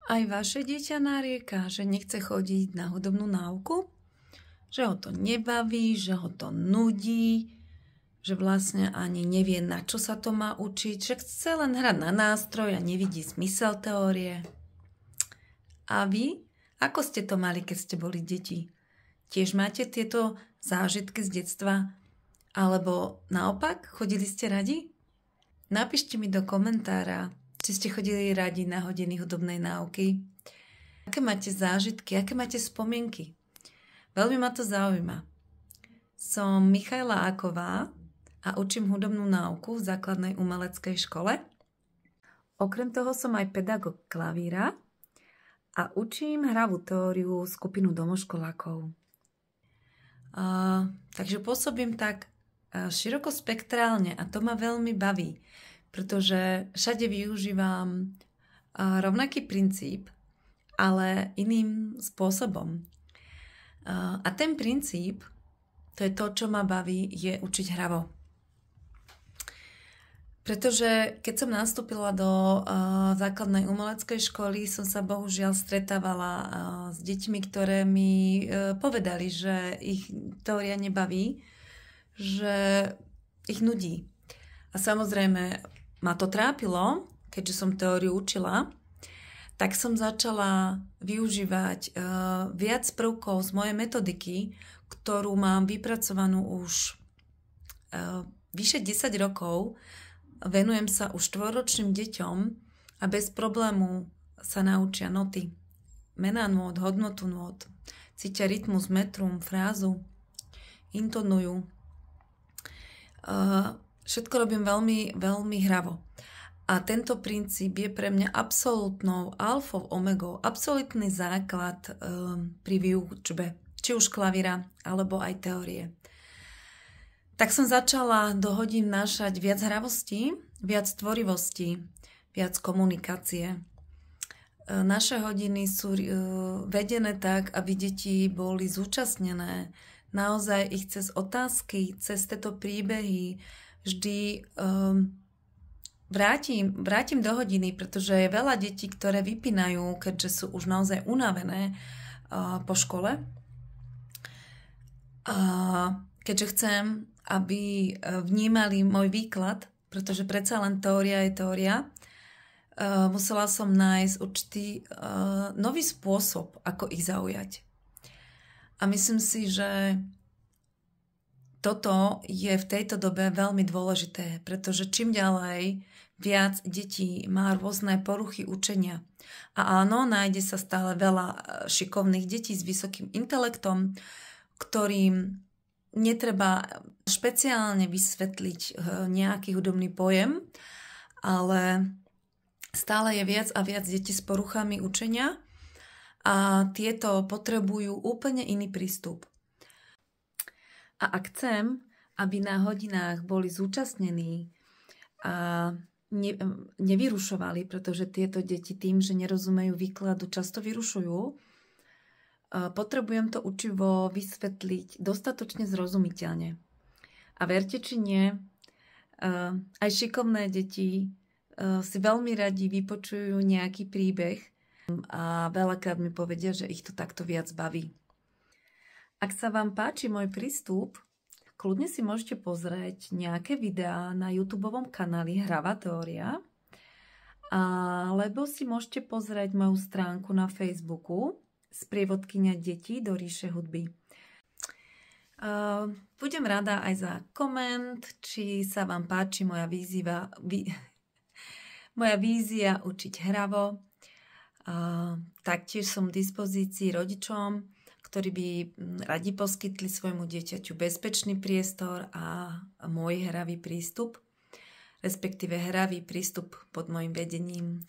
Aj vaše dieťa narieka, že nechce chodiť na hudobnú náuku? Že ho to nebaví, že ho to nudí, že vlastne ani nevie, na čo sa to má učiť, že chce len hrať na nástroj a nevidí zmysel teórie. A vy? Ako ste to mali, keď ste boli deti? Tiež máte tieto zážitky z detstva? Alebo naopak, chodili ste radi? Napíšte mi do komentára, či ste chodili radi na hodiny hudobnej náuky. Aké máte zážitky, aké máte spomienky? Veľmi ma to zaujíma. Som Michaela Áková a učím hudobnú náuku v základnej umeleckej škole. Okrem toho som aj pedagóg klavíra a učím hravú teóriu skupinu domoškolákov. Takže pôsobím tak širokospektrálne a to ma veľmi baví, pretože všade využívam rovnaký princíp, ale iným spôsobom. A ten princíp, to je to, čo ma baví, je učiť hravo. Pretože keď som nastúpila do základnej umeleckej školy, som sa bohužiaľ stretávala s deťmi, ktoré mi povedali, že ich teória nebaví, že ich nudí. A samozrejme ma to trápilo, keďže som teóriu učila, tak som začala využívať viac prvkov z mojej metodiky, ktorú mám vypracovanú už vyše 10 rokov. Venujem sa už 4-ročným deťom a bez problému sa naučia noty, mená nôt, hodnotu nôt, cítia rytmus, metrum, frázu, intonujú. Všetko robím veľmi, veľmi hravo. A tento princíp je pre mňa absolútnou alfou, omegou, absolútny základ pri výučbe, či už klavíra, alebo aj teórie. Tak som začala do hodín vnášať viac hravosti, viac tvorivosti, viac komunikácie. Naše hodiny sú vedené tak, aby deti boli zúčastnené. Naozaj ich cez otázky, cez tieto príbehy vždy vrátim do hodiny, pretože je veľa detí, ktoré vypínajú, keďže sú už naozaj unavené po škole. Keďže chcem, aby vnímali môj výklad, pretože predsa len teória je teória, musela som nájsť určitý nový spôsob, ako ich zaujať. A myslím si, že toto je v tejto dobe veľmi dôležité, pretože čím ďalej viac detí má rôzne poruchy učenia. A áno, nájde sa stále veľa šikovných detí s vysokým intelektom, ktorým netreba špeciálne vysvetliť nejaký hudobný pojem, ale stále je viac a viac detí s poruchami učenia a tieto potrebujú úplne iný prístup. A ak chcem, aby na hodinách boli zúčastnení a nevyrušovali, pretože tieto deti tým, že nerozumejú výkladu, často vyrušujú, potrebujem to učivo vysvetliť dostatočne zrozumiteľne. A verte či nie, aj šikovné deti si veľmi radi vypočujú nejaký príbeh a veľakrát mi povedia, že ich to takto viac baví. Ak sa vám páči môj prístup, kľudne si môžete pozrieť nejaké videá na YouTubeovom kanáli Hravá teória, alebo si môžete pozrieť moju stránku na Facebooku Sprievodkyňa detí do ríše hudby. Budem rada aj za koment, či sa vám páči moja vízia učiť hravo. Taktiež som v dispozícii rodičom, ktorí by radi poskytli svojmu dieťaťu bezpečný priestor a môj hravý prístup, respektíve hravý prístup pod môjim vedením.